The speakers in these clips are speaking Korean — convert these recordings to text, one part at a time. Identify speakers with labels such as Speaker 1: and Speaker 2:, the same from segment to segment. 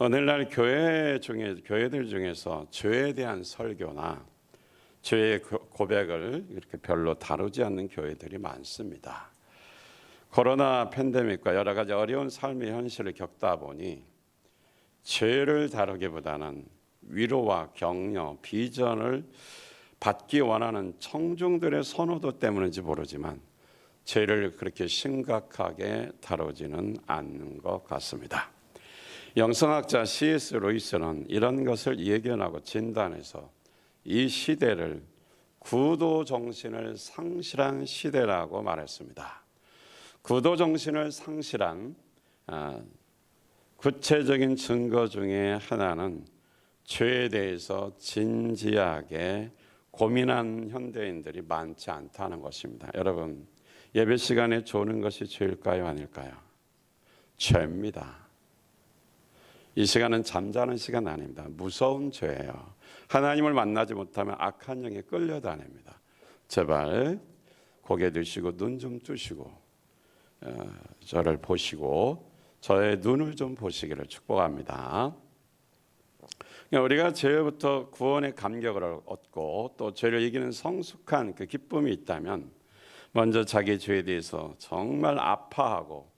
Speaker 1: 오늘날 교회들 중에서 죄에 대한 설교나 죄의 고백을 이렇게 별로 다루지 않는 교회들이 많습니다. 코로나 팬데믹과 여러 가지 어려운 삶의 현실을 겪다 보니 죄를 다루기보다는 위로와 격려, 비전을 받기 원하는 청중들의 선호도 때문인지 모르지만 죄를 그렇게 심각하게 다루지는 않는 것 같습니다. 영성학자 C.S. 루이스는 이런 것을 예견하고 진단해서 이 시대를 구도 정신을 상실한 시대라고 말했습니다. 구도 정신을 상실한 구체적인 증거 중에 하나는 죄에 대해서 진지하게 고민한 현대인들이 많지 않다는 것입니다. 여러분, 예배 시간에 조는 것이 죄일까요, 아닐까요? 죄입니다. 이 시간은 잠자는 시간 아닙니다. 무서운 죄예요. 하나님을 만나지 못하면 악한 영에 끌려다닙니다. 제발 고개 드시고 눈 좀 뜨시고 저를 보시고 저의 눈을 좀 보시기를 축복합니다. 우리가 죄로부터 구원의 감격을 얻고 또 죄를 이기는 성숙한 그 기쁨이 있다면 먼저 자기 죄에 대해서 정말 아파하고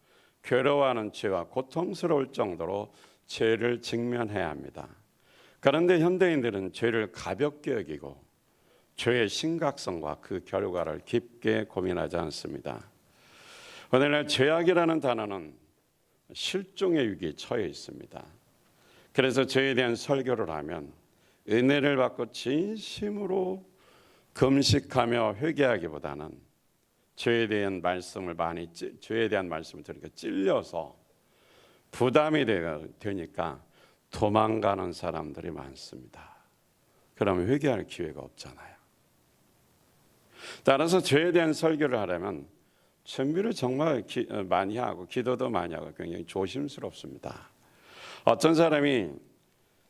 Speaker 1: 괴로워하는 죄와 고통스러울 정도로 죄를 직면해야 합니다. 그런데 현대인들은 죄를 가볍게 여기고 죄의 심각성과 그 결과를 깊게 고민하지 않습니다. 오늘날 죄악이라는 단어는 실종의 위기에 처해 있습니다. 그래서 죄에 대한 설교를 하면 은혜를 받고 진심으로 금식하며 회개하기보다는 죄에 대한 말씀을 들으니까 찔려서 부담이 되니까 도망가는 사람들이 많습니다. 그러면 회개할 기회가 없잖아요. 따라서 죄에 대한 설교를 하려면 준비를 정말 많이 하고 기도도 많이 하고 굉장히 조심스럽습니다. 어떤 사람이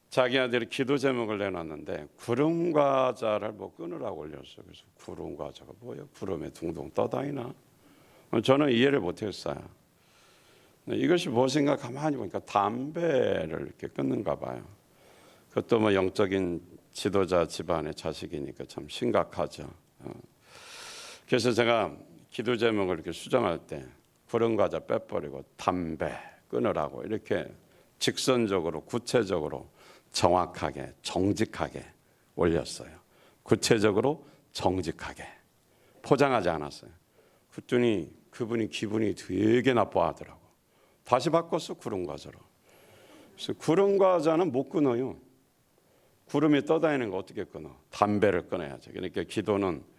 Speaker 1: 자기 아들이 기도 제목을 내놨는데 구름과자를 끊으라고 올렸어요. 그래서 구름과자가 뭐예요? 구름에 둥둥 떠다니나? 저는 이해를 못했어요. 이것이 무엇인가 가만히 보니까 담배를 이렇게 끊는가 봐요. 그것도 영적인 지도자 집안의 자식이니까 참 심각하죠. 그래서 제가 기도 제목을 이렇게 수정할 때 구름과자 빼버리고 담배 끊으라고 이렇게 직선적으로 구체적으로 정확하게 정직하게 올렸어요. 구체적으로 정직하게 포장하지 않았어요. 그랬더니 그분이 기분이 되게 나빠하더라고. 다시 바꿨어, 구름과자로. 그래서 구름과자는 못 끊어요. 구름이 떠다니는 거 어떻게 끊어? 담배를 끊어야죠. 그러니까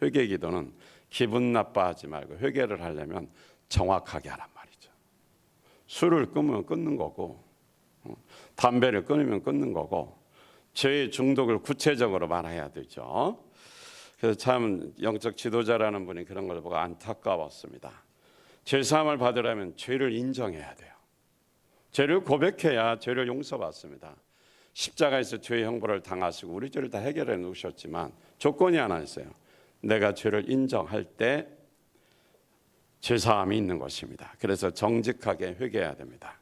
Speaker 1: 회개 기도는 기분 나빠하지 말고 회개를 하려면 정확하게 하란 말이죠. 술을 끊으면 끊는 거고 담배를 끊으면 끊는 거고 죄의 중독을 구체적으로 말해야 되죠. 그래서 참 영적 지도자라는 분이 그런 걸 보고 안타까웠습니다. 죄사함을 받으려면 죄를 인정해야 돼요. 죄를 고백해야 죄를 용서받습니다. 십자가에서 죄의 형벌을 당하시고 우리 죄를 다 해결해 놓으셨지만 조건이 하나 있어요. 내가 죄를 인정할 때 죄사함이 있는 것입니다. 그래서 정직하게 회개해야 됩니다.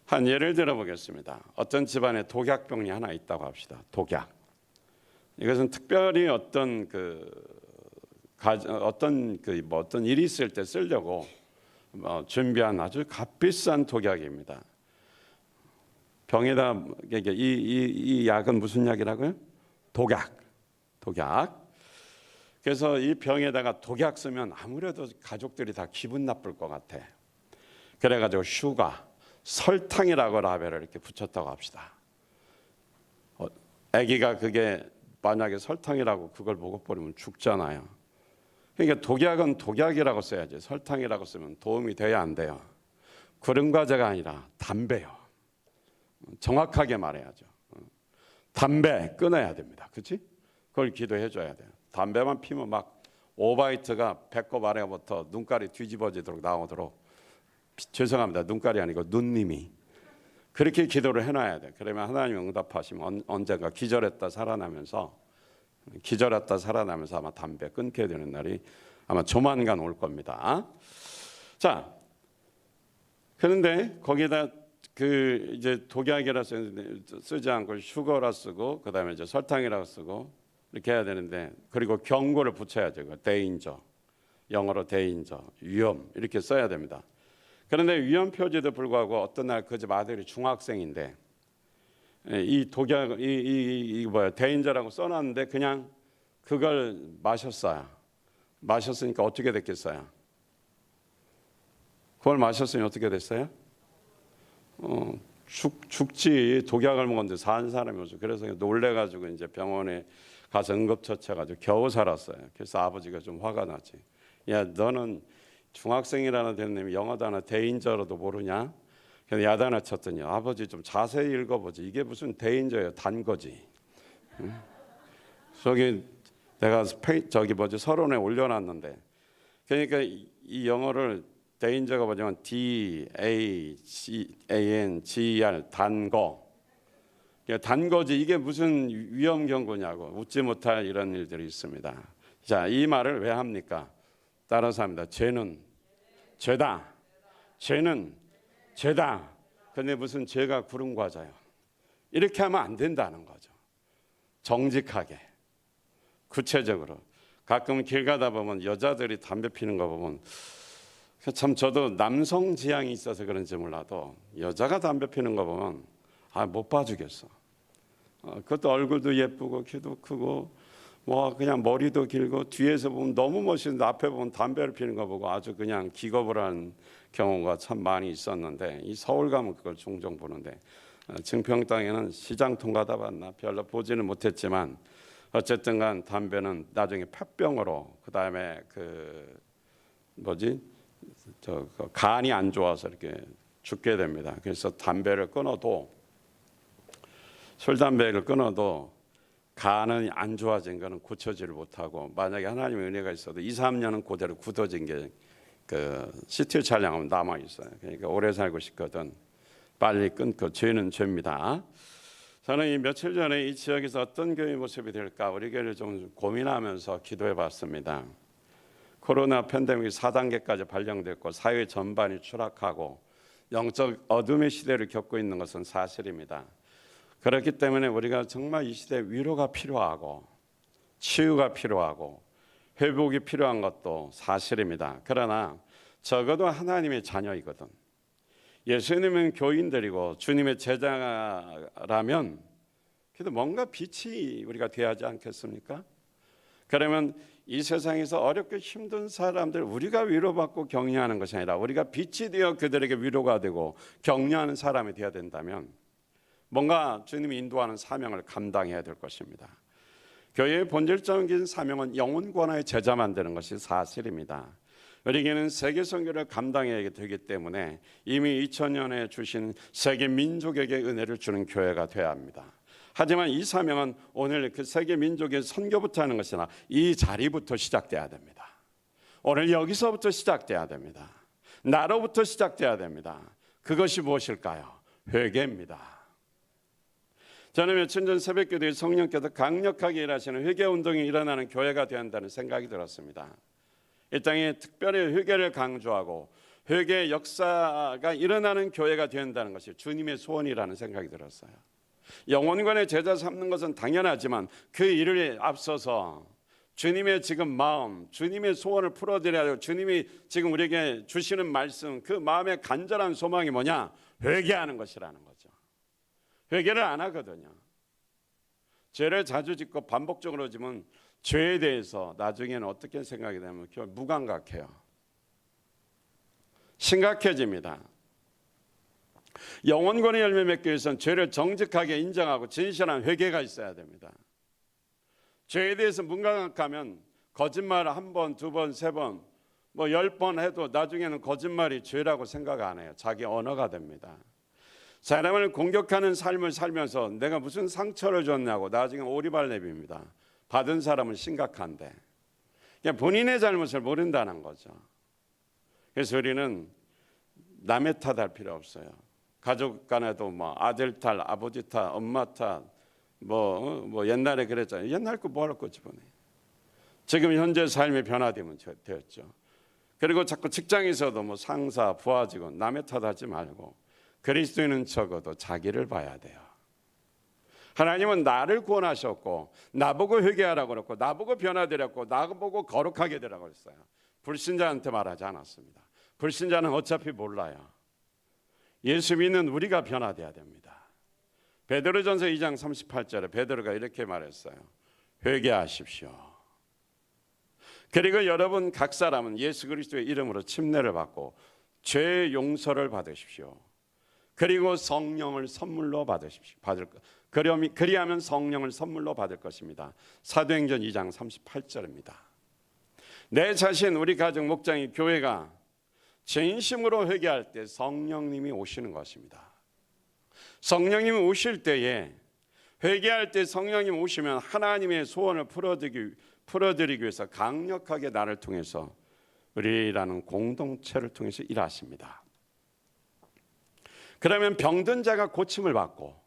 Speaker 1: 한 예를 들어보겠습니다. 어떤 집안에 독약병이 하나 있다고 합시다. 독약. 이것은 특별히 어떤 일이 있을 때 쓰려고 준비한 아주 값비싼 독약입니다. 병에다 이 약은 무슨 약이라고요? 독약. 그래서 이 병에다가 독약 쓰면 아무래도 가족들이 다 기분 나쁠 것 같아. 그래가지고 설탕이라고 라벨을 이렇게 붙였다고 합시다. 아기가 그게 만약에 설탕이라고 그걸 먹어버리면 죽잖아요. 그러니까 독약은 독약이라고 써야지 설탕이라고 쓰면 도움이 돼야 안 돼요. 구름과자가 아니라 담배요. 정확하게 말해야죠. 담배 끊어야 됩니다. 그렇지? 그걸 기도해 줘야 돼요. 담배만 피면 막 오바이트가 배꼽 아래부터 눈깔이 뒤집어지도록 나오도록 죄송합니다. 눈깔이 아니고 눈님이 그렇게 기도를 해놔야 돼. 그러면 하나님이 응답하시면 언젠가 기절했다 살아나면서 아마 담배 끊게 되는 날이 아마 조만간 올 겁니다. 자, 그런데 거기에다 그 이제 독약이라 쓰지 않고 슈거라 쓰고 그다음에 이제 설탕이라고 쓰고 이렇게 해야 되는데, 그리고 경고를 붙여야죠. 데인저, 영어로 데인저, 위험 이렇게 써야 됩니다. 그런데 위험 표지도 불구하고 어떤 날 그 집 아들이 중학생인데 이 독약 이 뭐야 데인저라고 써놨는데 그냥 그걸 마셨어요. 마셨으니까 어떻게 됐겠어요? 그걸 마셨으니 어떻게 됐어요? 죽지. 독약을 먹었는데 사는 사람이 없어. 그래서 놀래가지고 이제 병원에 가서 응급처치해가지고 겨우 살았어요. 그래서 아버지가 좀 화가 나지. 야, 너는 중학생이라는 데는 영어 단어 데인저로도 모르냐? 그래서 야단을 쳤더니 아버지 좀 자세히 읽어보지. 이게 무슨 데인저예요? 단 거지. 응? 저기 내가 서론에 올려놨는데, 그러니까 이 영어를 데인저가 뭐냐면 DANGER 단 거. 단 거지. 이게 무슨 위험 경고냐고. 웃지 못할 이런 일들이 있습니다. 자, 이 말을 왜 합니까? 따라서 합니다. 죄는 죄다. 죄는 죄다. 근데 무슨 죄가 구름 과자요. 이렇게 하면 안 된다는 거죠. 정직하게, 구체적으로. 가끔 길 가다 보면 여자들이 담배 피는 거 보면 참 저도 남성 지향이 있어서 그런지 몰라도 여자가 담배 피는 거 보면 못 봐주겠어. 그것도 얼굴도 예쁘고 키도 크고 뭐 그냥 머리도 길고 뒤에서 보면 너무 멋있는데 앞에 보면 담배를 피는 거 보고 아주 그냥 기겁을 한 경우가 참 많이 있었는데, 이 서울 가면 그걸 종종 보는데, 증평 땅에는 시장 통과다 봤나 별로 보지는 못했지만 어쨌든 간 담배는 나중에 폐병으로, 그다음에 간이 안 좋아서 이렇게 죽게 됩니다. 그래서 담배를 끊어도, 술 담배를 끊어도 간은 안 좋아진 거는 고쳐지를 못하고, 만약에 하나님의 은혜가 있어도 2, 3년은 그대로 굳어진 게 CT 촬영하면 남아 있어요. 그러니까 오래 살고 싶거든 빨리 끊고, 죄는 죄입니다. 저는 이 며칠 전에 이 지역에서 어떤 교회 모습이 될까 우리 교회를 좀 고민하면서 기도해 봤습니다. 코로나 팬데믹이 4단계까지 발령됐고 사회 전반이 추락하고 영적 어둠의 시대를 겪고 있는 것은 사실입니다. 그렇기 때문에 우리가 정말 이 시대에 위로가 필요하고 치유가 필요하고 회복이 필요한 것도 사실입니다. 그러나 적어도 하나님의 자녀이거든. 예수님은 교인들이고 주님의 제자라면 그래도 뭔가 빛이 우리가 돼야 하지 않겠습니까? 그러면 이 세상에서 어렵게 힘든 사람들 우리가 위로받고 격려하는 것이 아니라 우리가 빛이 되어 그들에게 위로가 되고 격려하는 사람이 되어야 된다면 뭔가 주님이 인도하는 사명을 감당해야 될 것입니다. 교회의 본질적인 사명은 영혼 권하의 제자 만드는 것이 사실입니다. 우리에게는 세계 선교를 감당해야 되기 때문에 이미 2000년에 주신 세계 민족에게 은혜를 주는 교회가 되어야 합니다. 하지만 이 사명은 오늘 그 세계 민족의 선교부터 하는 것이 아니라 이 자리부터 시작돼야 됩니다. 오늘 여기서부터 시작돼야 됩니다. 나로부터 시작돼야 됩니다. 그것이 무엇일까요? 회개입니다. 저는 며칠 전 새벽기도에 성령께서 강력하게 일하시는 회개운동이 일어나는 교회가 되어야 한다는 생각이 들었습니다. 이 땅에 특별히 회개를 강조하고 회개의 역사가 일어나는 교회가 되어야 한다는 것이 주님의 소원이라는 생각이 들었어요. 영혼관의 제자 삼는 것은 당연하지만 그 일을 앞서서 주님의 지금 마음, 주님의 소원을 풀어드려야 하고 주님이 지금 우리에게 주시는 말씀, 그 마음의 간절한 소망이 뭐냐? 회개하는 것이라는 거죠. 회개를 안 하거든요. 죄를 자주 짓고 반복적으로 지면 죄에 대해서 나중에는 어떻게 생각이 되면 무감각해요. 심각해집니다. 영혼권의 열매 맺기 위해서는 죄를 정직하게 인정하고 진실한 회개가 있어야 됩니다. 죄에 대해서 무감각하면 거짓말을 한 번, 두 번, 세 번, 10번 해도 나중에는 거짓말이 죄라고 생각 안 해요. 자기 언어가 됩니다. 사람을 공격하는 삶을 살면서 내가 무슨 상처를 줬냐고 나중에 오리발 내밉니다. 받은 사람은 심각한데 그냥 본인의 잘못을 모른다는 거죠. 그래서 우리는 남의 탓할 필요 없어요. 가족 간에도 아들 탓, 아버지 탓, 엄마 탓, 옛날에 그랬잖아요. 옛날 거 뭐할 거 집어내. 지금 현재 삶이 변화되면 되었죠. 그리고 자꾸 직장에서도 상사, 부하 직원 남의 탓하지 말고 그리스도인은 적어도 자기를 봐야 돼요. 하나님은 나를 구원하셨고 나보고 회개하라고 그랬고 나보고 변화되렸고 나보고 거룩하게 되라고 했어요. 불신자한테 말하지 않았습니다. 불신자는 어차피 몰라요. 예수 믿는 우리가 변화돼야 됩니다. 베드로전서 2장 38절에 베드로가 이렇게 말했어요. 회개하십시오. 그리고 여러분 각 사람은 예수 그리스도의 이름으로 침례를 받고 죄 용서를 받으십시오. 그리고 성령을 선물로 받으십시오. 그리하면 성령을 선물로 받을 것입니다. 사도행전 2장 38절입니다. 내 자신, 우리 가족, 목장이, 교회가 진심으로 회개할 때 성령님이 오시는 것입니다. 성령님이 오실 때에 회개할 때 성령님 오시면 하나님의 소원을 풀어드리기 위해서 강력하게 나를 통해서 우리라는 공동체를 통해서 일하십니다. 그러면 병든 자가 고침을 받고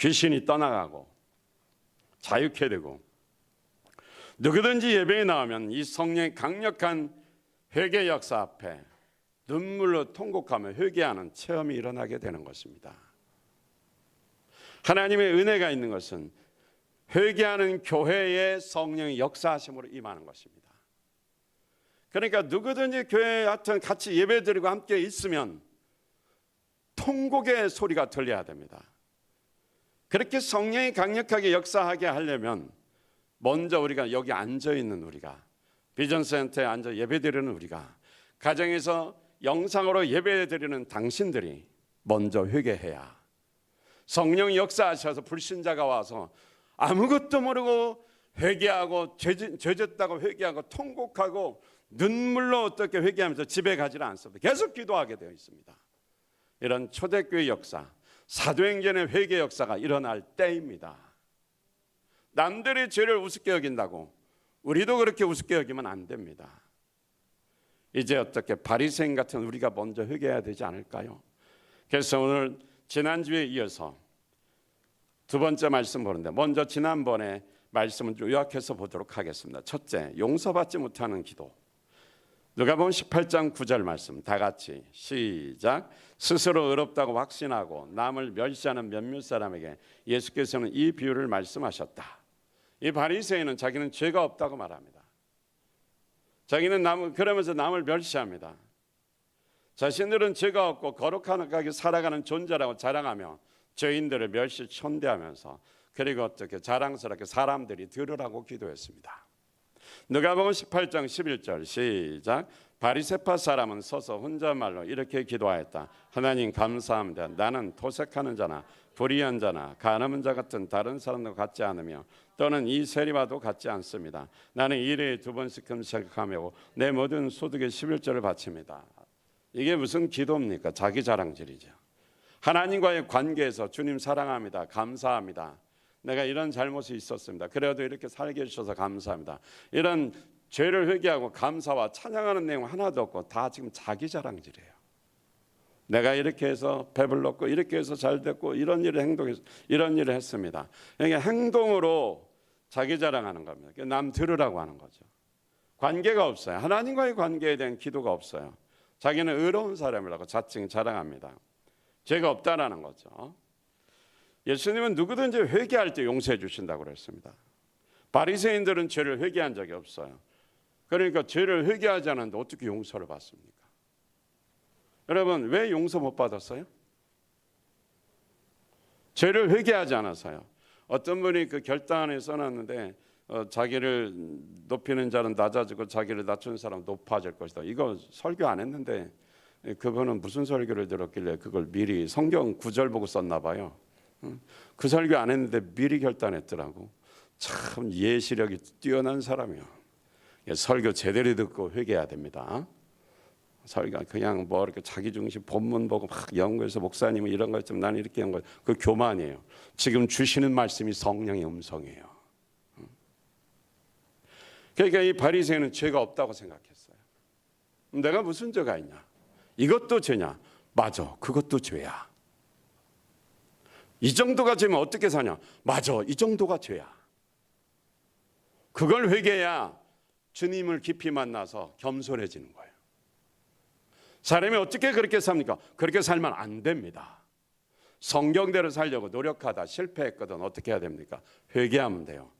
Speaker 1: 귀신이 떠나가고 자유케 되고 누구든지 예배에 나오면 이 성령의 강력한 회개 역사 앞에 눈물로 통곡하며 회개하는 체험이 일어나게 되는 것입니다. 하나님의 은혜가 있는 것은 회개하는 교회의 성령의 역사하심으로 임하는 것입니다. 그러니까 누구든지 교회에 하여튼 같이 예배드리고 함께 있으면 통곡의 소리가 들려야 됩니다. 그렇게 성령이 강력하게 역사하게 하려면 먼저 우리가 여기 앉아있는 우리가 비전센터에 앉아 예배드리는 우리가 가정에서 영상으로 예배드리는 당신들이 먼저 회개해야 성령 역사하셔서 불신자가 와서 아무것도 모르고 회개하고 죄졌다고 회개하고 통곡하고 눈물로 어떻게 회개하면서 집에 가지는 않습니다. 계속 기도하게 되어 있습니다. 이런 초대교회 역사, 사도행전의 회개 역사가 일어날 때입니다. 남들의 죄를 우습게 여긴다고 우리도 그렇게 우습게 여기면 안 됩니다. 이제 어떻게 바리새인 같은 우리가 먼저 회개해야 되지 않을까요? 그래서 오늘 지난주에 이어서 두 번째 말씀 보는데 먼저 지난번에 말씀을 요약해서 보도록 하겠습니다. 첫째, 용서받지 못하는 기도. 누가복음 18장 9절 말씀 다 같이 시작. 스스로 의롭다고 확신하고 남을 멸시하는 몇몇 사람에게 예수께서는 이 비유를 말씀하셨다. 이 바리새인은 자기는 죄가 없다고 말합니다. 자기는 그러면서 남을 멸시합니다. 자신들은 죄가 없고 거룩하게 살아가는 존재라고 자랑하며 죄인들을 멸시 천대하면서 그리고 어떻게 자랑스럽게 사람들이 들으라고 기도했습니다. 누가복음 18장 11절 시작. 바리새파 사람은 서서 혼잣말로 이렇게 기도하였다. 하나님 감사합니다. 나는 토색하는 자나 불의한 자나 간음한 자 같은 다른 사람과 같지 않으며 또는 이 세리와도 같지 않습니다. 나는 일에 2번씩 금식하며 내 모든 소득의 11조를 바칩니다. 이게 무슨 기도입니까? 자기 자랑질이죠. 하나님과의 관계에서 주님 사랑합니다. 감사합니다. 내가 이런 잘못이 있었습니다. 그래도 이렇게 살게 해주셔서 감사합니다. 이런 죄를 회개하고 감사와 찬양하는 내용 하나도 없고 다 지금 자기 자랑질이에요. 내가 이렇게 해서 배불렀고 이렇게 해서 잘 됐고 이런 일을 했습니다. 그러니까 행동으로 자기 자랑하는 겁니다. 남 들으라고 하는 거죠. 관계가 없어요. 하나님과의 관계에 대한 기도가 없어요. 자기는 의로운 사람이라고 자칭 자랑합니다. 죄가 없다라는 거죠. 예수님은 누구든지 회개할 때 용서해 주신다고 그랬습니다. 바리새인들은 죄를 회개한 적이 없어요. 그러니까 죄를 회개하지 않았는데 어떻게 용서를 받습니까? 여러분 왜 용서 못 받았어요? 죄를 회개하지 않아서요. 어떤 분이 그 결단에 써놨는데 자기를 높이는 자는 낮아지고 자기를 낮추는 사람은 높아질 것이다. 이거 설교 안 했는데 그분은 무슨 설교를 들었길래 그걸 미리 성경 구절 보고 썼나 봐요. 그 설교 안 했는데 미리 결단했더라고. 참 예시력이 뛰어난 사람이요. 설교 제대로 듣고 회개해야 됩니다. 설교 그냥 뭐 이렇게 자기 중심 본문 보고 막 연구해서 목사님은 이런 거 좀 나는 이렇게 한 거 그 교만이에요. 지금 주시는 말씀이 성령의 음성이에요. 그러니까 이 바리새인은 죄가 없다고 생각했어요. 내가 무슨 죄가 있냐? 이것도 죄냐? 맞아, 그것도 죄야. 이 정도가 죄면 어떻게 사냐? 맞아, 이 정도가 죄야. 그걸 회개해야 주님을 깊이 만나서 겸손해지는 거예요. 사람이 어떻게 그렇게 삽니까? 그렇게 살면 안 됩니다. 성경대로 살려고 노력하다 실패했거든. 어떻게 해야 됩니까? 회개하면 돼요.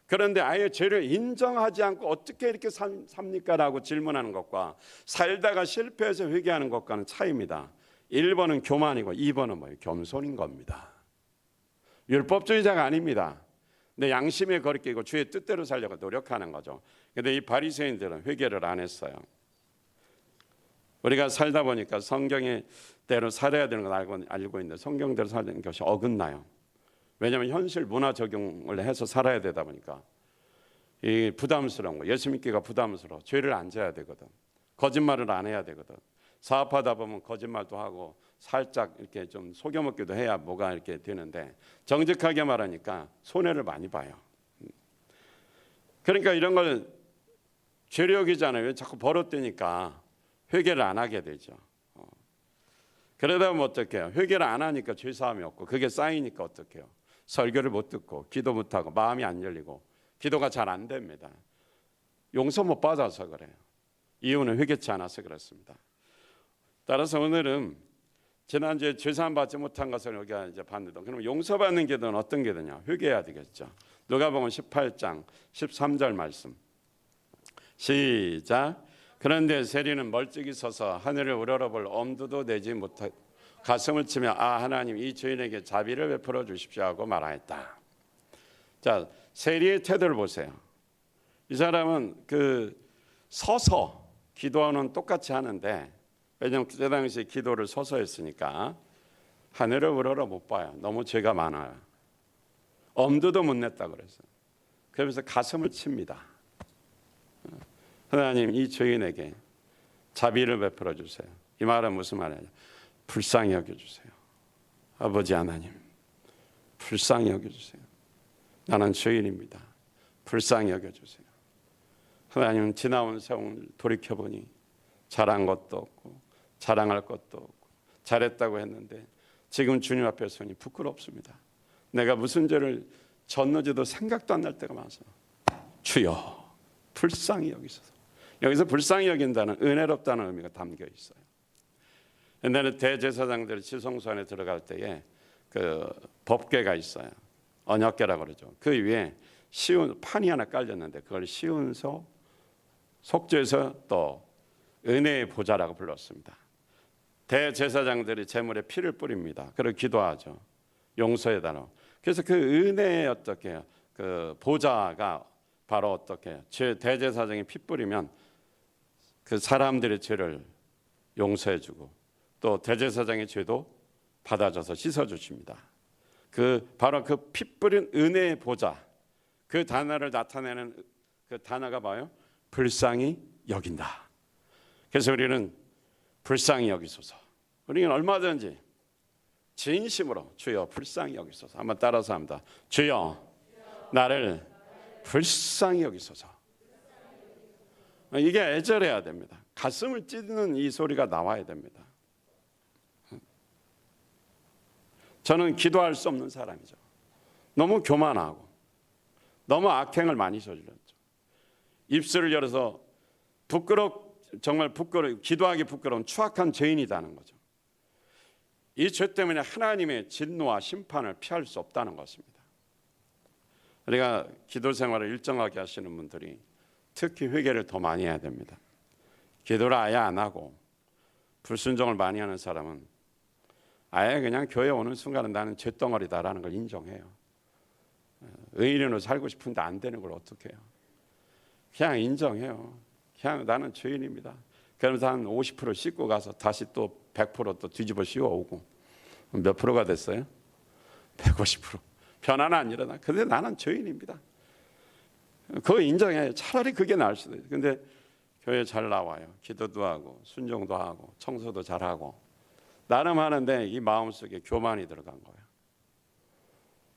Speaker 1: 그런데 아예 죄를 인정하지 않고 어떻게 이렇게 삽니까? 라고 질문하는 것과 살다가 실패해서 회개하는 것과는 차이입니다. 1번은 교만이고 2번은 뭐예요? 겸손인 겁니다. 율법주의자가 아닙니다. 내 양심에 거리끼고 주의 뜻대로 살려고 노력하는 거죠. 그런데 이 바리새인들은 회개를 안 했어요. 우리가 살다 보니까 성경의 대로 살아야 되는 걸 알고 있는데 성경대로 살는 것이 어긋나요. 왜냐하면 현실 문화 적용을 해서 살아야 되다 보니까 이 부담스러운 거, 예수 믿기가 부담스러워. 죄를 안 져야 되거든. 거짓말을 안 해야 되거든. 사업하다 보면 거짓말도 하고 살짝 이렇게 좀 속여먹기도 해야 뭐가 이렇게 되는데 정직하게 말하니까 손해를 많이 봐요. 그러니까 이런 걸 죄로 여기잖아요. 자꾸 버릇되니까 회개를 안 하게 되죠. 그러다 보면 어떡해요? 회개를 안 하니까 죄사함이 없고 그게 쌓이니까 어떡해요? 설교를 못 듣고 기도 못하고 마음이 안 열리고 기도가 잘 안 됩니다. 용서 못 받아서 그래요. 이유는 회개치 않아서 그렇습니다. 따라서 오늘은 지난주에 죄사함 받지 못한 것을 우리가 이제 봤는데 그럼 용서받는 기도는 어떤 기도냐? 회개해야 되겠죠. 누가복음 18장 13절 말씀 시작. 그런데 세리는 멀찍이 서서 하늘을 우러러볼 엄두도 내지 못하고 가슴을 치며 아 하나님 이 죄인에게 자비를 베풀어 주십시오 하고 말하였다. 자, 세리의 태도를 보세요. 이 사람은 그 서서 기도하는 똑같이 하는데 왜냐하면 그때 당시 기도를 서서 했으니까 하늘을 우러러 못 봐요. 너무 죄가 많아요. 엄두도 못 냈다 그랬어요. 그러면서 가슴을 칩니다. 하나님 이 죄인에게 자비를 베풀어 주세요. 이 말은 무슨 말이냐? 불쌍히 여겨주세요. 아버지 하나님 불쌍히 여겨주세요. 나는 죄인입니다. 불쌍히 여겨주세요. 하나님 지나온 세월 돌이켜보니 잘한 것도 없고 자랑할 것도 없고 잘했다고 했는데 지금 주님 앞에 서니 부끄럽습니다. 내가 무슨 죄를 졌는지도 생각도 안 날 때가 많아서 주여 불쌍히 여기소서. 여기서 불쌍히 여긴다는 은혜롭다는 의미가 담겨 있어요. 옛날에 대제사장들이 지성소 안에 들어갈 때에 그 법궤가 있어요. 언약궤라고 그러죠. 그 위에 시운 판이 하나 깔렸는데 그걸 시운소 속죄서 또 은혜의 보좌라고 불렀습니다. 대제사장들이 제물에 피를 뿌립니다. 그리고 기도하죠. 용서해달라고. 그래서 그 은혜의 어떻게 그 보좌가 바로 어떻게 대제사장이 피 뿌리면 그 사람들의 죄를 용서해주고 또 대제사장의 죄도 받아줘서 씻어주십니다. 그 바로 그 피 뿌린 은혜의 보좌 그 단어를 나타내는 그 단어가 뭐예요? 불쌍히 여긴다. 그래서 우리는 불쌍히 여기소서. 우리는 얼마든지 진심으로 주여 불쌍히 여기소서. 한번 따라서 합니다. 주여 나를 불쌍히 여기소서. 이게 애절해야 됩니다. 가슴을 찢는 이 소리가 나와야 됩니다. 저는 기도할 수 없는 사람이죠. 너무 교만하고 너무 악행을 많이 저질렀죠. 입술을 열어서 정말 기도하기 부끄러운 추악한 죄인이라는 거죠. 이 죄 때문에 하나님의 진노와 심판을 피할 수 없다는 것입니다. 우리가 기도 생활을 일정하게 하시는 분들이 특히 회개를 더 많이 해야 됩니다. 기도를 아예 안 하고 불순종을 많이 하는 사람은 아예 그냥 교회 오는 순간은 나는 죄덩어리다라는 걸 인정해요. 의인으로 살고 싶은데 안 되는 걸 어떻게 해요? 그냥 인정해요. 그냥 나는 죄인입니다. 그러면서 한 50% 씻고 가서 다시 또 100% 뒤집어 씌워오고 몇 프로가 됐어요? 150%. 변화는 안 일어나. 근데 나는 죄인입니다. 그거 인정해요. 차라리 그게 나을 수도 있어요. 근데 교회 잘 나와요. 기도도 하고 순종도 하고 청소도 잘하고 나름 하는데 이 마음속에 교만이 들어간 거예요.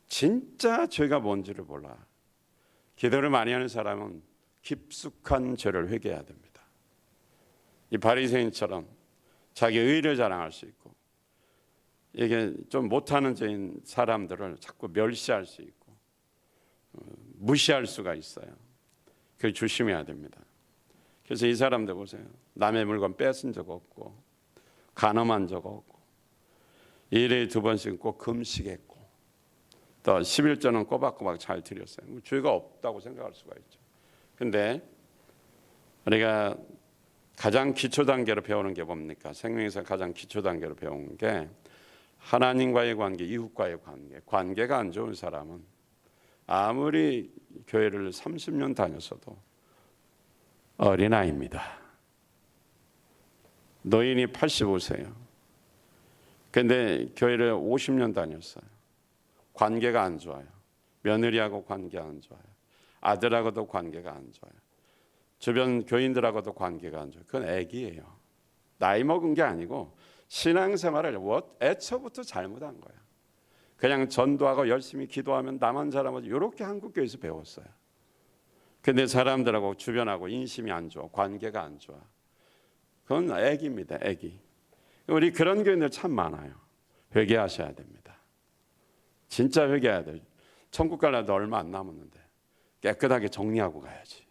Speaker 1: 진짜 죄가 뭔지를 몰라. 기도를 많이 하는 사람은 깊숙한 죄를 회개해야 됩니다. 이 바리새인처럼 자기 의를 자랑할 수 있고 이게 좀 못하는 죄인 사람들을 자꾸 멸시할 수 있고 무시할 수가 있어요. 그걸 조심해야 됩니다. 그래서 이 사람들 보세요. 남의 물건 뺏은 적 없고 간음한 적 없고, 일에 2번씩 꼭 금식했고, 또 11조는 꼬박꼬박 잘 드렸어요. 죄가 없다고 생각할 수가 있죠. 근데 우리가 가장 기초 단계로 배우는 게 뭡니까? 생명에서 가장 기초 단계로 배우는 게 하나님과의 관계, 이웃과의 관계. 관계가 안 좋은 사람은 아무리 교회를 30년 다녔어도 어린아이입니다. 노인이 85세예요. 근데 교회를 50년 다녔어요. 관계가 안 좋아요. 며느리하고 관계 안 좋아요. 아들하고도 관계가 안 좋아요. 주변 교인들하고도 관계가 안 좋아요. 그건 애기예요. 나이 먹은 게 아니고 신앙생활을 애초부터 잘못한 거예요. 그냥 전도하고 열심히 기도하면 나만 잘하면 이렇게 한국교회에서 배웠어요. 근데 사람들하고 주변하고 인심이 안 좋아. 관계가 안 좋아. 그건 애기입니다. 애기. 우리 그런 교인들 참 많아요. 회개하셔야 됩니다. 진짜 회개해야 돼요. 천국 가려도 얼마 안 남았는데 깨끗하게 정리하고 가야지.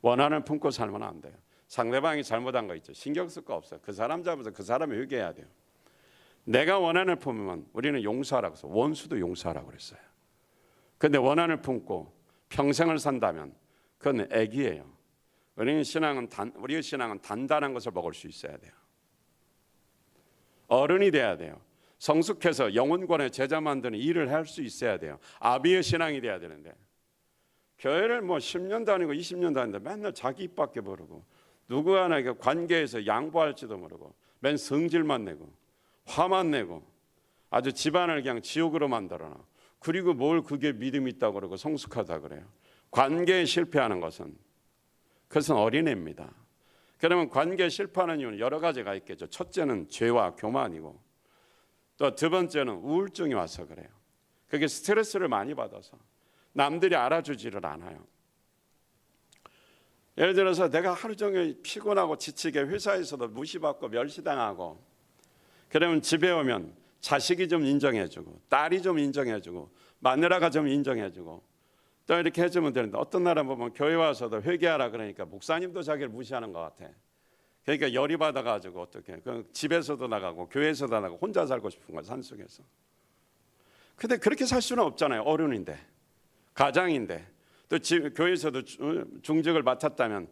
Speaker 1: 원한을 품고 살면 안 돼요. 상대방이 잘못한 거 있죠. 신경 쓸 거 없어요. 그 사람 잡아서 그 사람이 회개해야 돼요. 내가 원한을 품으면 우리는 용서하라고 해서 원수도 용서하라고 그랬어요. 근데 원한을 품고 평생을 산다면 그건 애기예요. 우리의 신앙은 단단한 것을 먹을 수 있어야 돼요. 어른이 돼야 돼요. 성숙해서 영혼권의 제자 만드는 일을 할 수 있어야 돼요. 아비의 신앙이 돼야 되는데 교회를 10년 다니고 20년 다니는데 맨날 자기 입밖에 모르고 누구 하나에게 관계에서 양보할지도 모르고 맨 성질만 내고 화만 내고 아주 집안을 그냥 지옥으로 만들어놔. 그리고 뭘 그게 믿음이 있다고 그러고 성숙하다 그래요. 관계에 실패하는 것은 그것은 어린애입니다. 그러면 관계에 실패하는 이유는 여러 가지가 있겠죠. 첫째는 죄와 교만이고 또 2번째는 우울증이 와서 그래요. 그게 스트레스를 많이 받아서 남들이 알아주지를 않아요. 예를 들어서 내가 하루 종일 피곤하고 지치게 회사에서도 무시받고 멸시당하고 그러면 집에 오면 자식이 좀 인정해주고 딸이 좀 인정해주고 마누라가 좀 인정해주고 또 이렇게 해주면 되는데 어떤 나라 보면 교회 와서도 회개하라 그러니까 목사님도 자기를 무시하는 것 같아. 그러니까 열이 받아가지고 어떻게 집에서도 나가고 교회에서도 나가고 혼자 살고 싶은 거야 산속에서. 근데 그렇게 살 수는 없잖아요. 어른인데 가장인데 또 교회에서도 중직을 맡았다면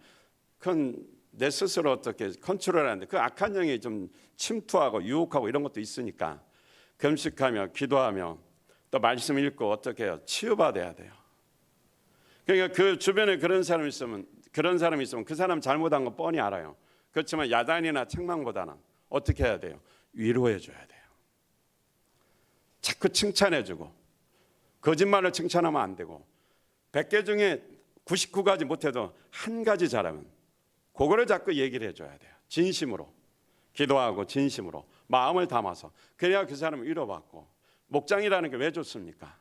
Speaker 1: 그건 내 스스로 어떻게 컨트롤하는데 그 악한 영이 좀 침투하고 유혹하고 이런 것도 있으니까 금식하며 기도하며 또 말씀 읽고 어떻게 해요? 치유받아야 돼요. 그러니까 그 주변에 그런 사람이 있으면 그 사람 잘못한 거 뻔히 알아요. 그렇지만 야단이나 책망보다는 어떻게 해야 돼요? 위로해 줘야 돼요. 자꾸 칭찬해 주고 거짓말을 칭찬하면 안 되고 100개 중에 99가지 못해도 한 가지 잘하면 그거를 자꾸 얘기를 해줘야 돼요. 진심으로 기도하고 진심으로 마음을 담아서 그래야 그 사람을 위로받고 목장이라는 게 왜 좋습니까?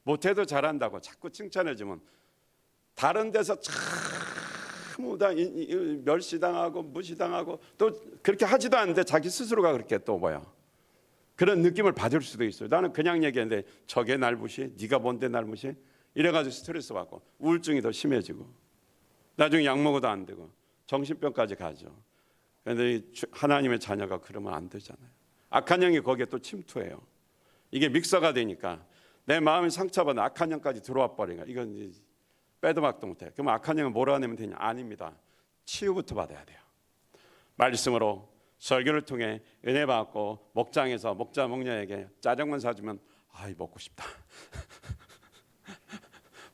Speaker 1: 못해도 잘한다고 자꾸 칭찬해주면 다른 데서 참 멸시당하고 무시당하고 또 그렇게 하지도 않는데 자기 스스로가 그렇게 또 그런 느낌을 받을 수도 있어요. 나는 그냥 얘기했는데 저게 날 무시해? 네가 뭔데 날 무시해? 이래가지고 스트레스 받고 우울증이 더 심해지고 나중에 약 먹어도 안 되고 정신병까지 가죠. 그런데 하나님의 자녀가 그러면 안 되잖아요. 악한 영이 거기에 또 침투해요. 이게 믹서가 되니까 내 마음이 상처받아 악한 영까지 들어와 버리니까 이건 이제 빼도 박도 못해. 그럼 악한 영을 몰아내면 되냐? 아닙니다. 치유부터 받아야 돼요. 말씀으로 설교를 통해 은혜 받고 목장에서 목자 목녀에게 짜장면 사주면 아이 먹고 싶다.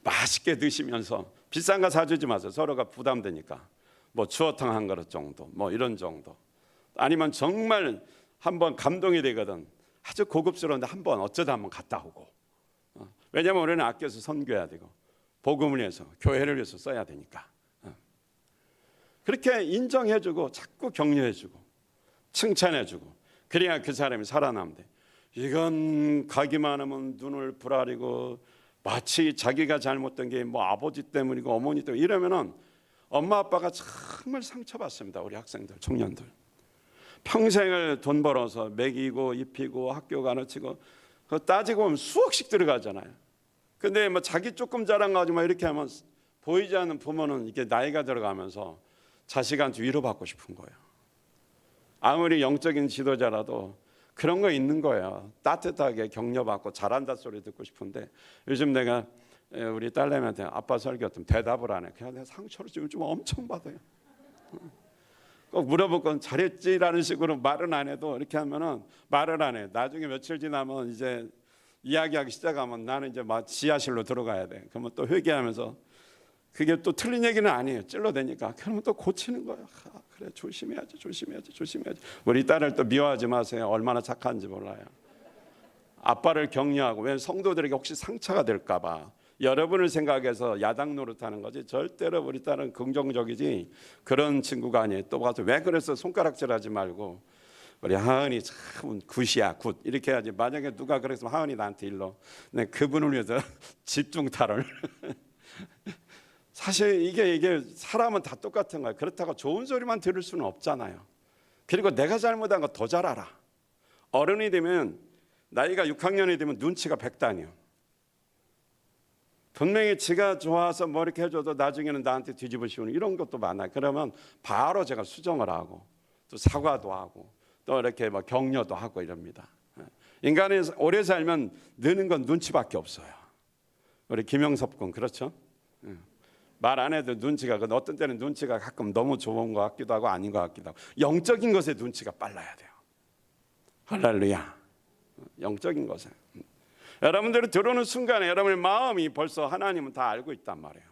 Speaker 1: 맛있게 드시면서 비싼 거 사주지 마세요. 서로가 부담되니까 추어탕 한 그릇 정도 이런 정도 아니면 정말 한번 감동이 되거든. 아주 고급스러운데 한번 어쩌다 한번 갔다 오고 왜냐하면 우리는 아껴서 선교해야 되고 복음을 위해서 교회를 위해서 써야 되니까 그렇게 인정해주고 자꾸 격려해주고 칭찬해주고 그래야 그 사람이 살아남대. 이건 가기만 하면 눈을 부라리고 마치 자기가 잘못된 게 아버지 때문이고 어머니 때문에 이러면은 엄마 아빠가 정말 상처받습니다. 우리 학생들 청년들 평생을 돈 벌어서 먹이고 입히고 학교 가르치고 그거 따지고 보면 수억씩 들어가잖아요. 근데 자기 조금 자랑 가지고 이렇게 하면 보이지 않는 부모는 이게 나이가 들어가면서 자식한테 위로받고 싶은 거예요. 아무리 영적인 지도자라도 그런 거 있는 거예요. 따뜻하게 격려받고 잘한다 소리 듣고 싶은데 요즘 내가 우리 딸내미한테 아빠 설교했더니 대답을 안 해. 그냥 내가 상처를 요즘 엄청 받아요. 꼭 물어볼 건 잘했지라는 식으로 말은 안 해도 이렇게 하면은 말을 안 해. 나중에 며칠 지나면 이제 이야기하기 시작하면 나는 이제 막 지하실로 들어가야 돼. 그러면 또 회개하면서 그게 또 틀린 얘기는 아니에요. 찔러대니까. 그러면 또 고치는 거예요. 그래 조심해야지. 우리 딸을 또 미워하지 마세요. 얼마나 착한지 몰라요. 아빠를 격려하고, 왜 성도들에게 혹시 상처가 될까 봐 여러분을 생각해서 야당 노릇하는 거지. 절대로 우리 딸은 긍정적이지 그런 친구가 아니에요. 또 가서 왜 그래서 손가락질하지 말고 우리 하은이 참 굿이야 굿 이렇게 해야지. 만약에 누가 그랬으면 하은이 나한테 일러. 네, 그분을 위해서 집중타를 사실 이게 사람은 다 똑같은 거예요. 그렇다고 좋은 소리만 들을 수는 없잖아요. 그리고 내가 잘못한 거 더 잘 알아. 어른이 되면 나이가 6학년이 되면 눈치가 백단이요. 분명히 지가 좋아서 뭐 이렇게 해줘도 나중에는 나한테 뒤집어 씌우는 이런 것도 많아요. 그러면 바로 제가 수정을 하고 또 사과도 하고 또 이렇게 뭐 격려도 하고 이럽니다. 인간이 오래 살면 느는 건 눈치밖에 없어요. 우리 김영섭 군 그렇죠? 말 안 해도 눈치가, 어떤 때는 눈치가 가끔 너무 좋은 것 같기도 하고 아닌 것 같기도 하고. 영적인 것에 눈치가 빨라야 돼요. 할렐루야. 영적인 것에. 여러분들이 들어오는 순간에 여러분의 마음이 벌써 하나님은 다 알고 있단 말이에요.